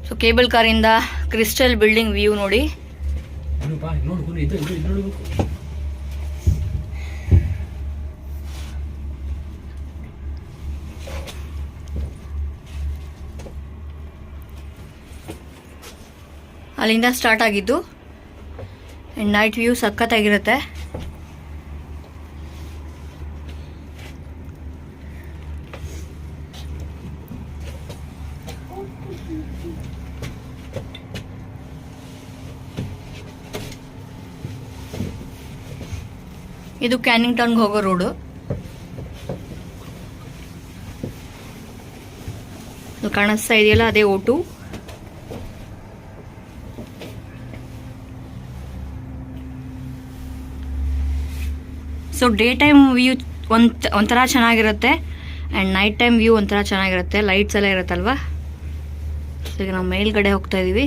So cable ಕಾರಿಂದ crystal building view ನೋಡಿ. ಅಲ್ಲಿಂದ ಸ್ಟಾರ್ಟ್ ಆಗಿದ್ದು. ನೈಟ್ ವ್ಯೂ ಸಖತ್ತಾಗಿರುತ್ತೆ. ಇದು ಕ್ಯಾನಿಂಗ್ ಟೌನ್ಗೆ ಹೋಗೋ ರೋಡು. ಕಾಣಿಸ್ತಾ ಇದೆಯಲ್ಲ, ಅದೇ O2. So day time view ಒಂಥರ ಚೆನ್ನಾಗಿರುತ್ತೆ ಆ್ಯಂಡ್ ನೈಟ್ ಟೈಮ್ ವ್ಯೂ ಒಂಥರ ಚೆನ್ನಾಗಿರುತ್ತೆ. ಲೈಟ್ಸ್ ಎಲ್ಲ ಇರುತ್ತಲ್ವಾ. ಸೊ ಈಗ ನಾವು ಮೇಲ್ಗಡೆ ಹೋಗ್ತಾ ಇದ್ದೀವಿ.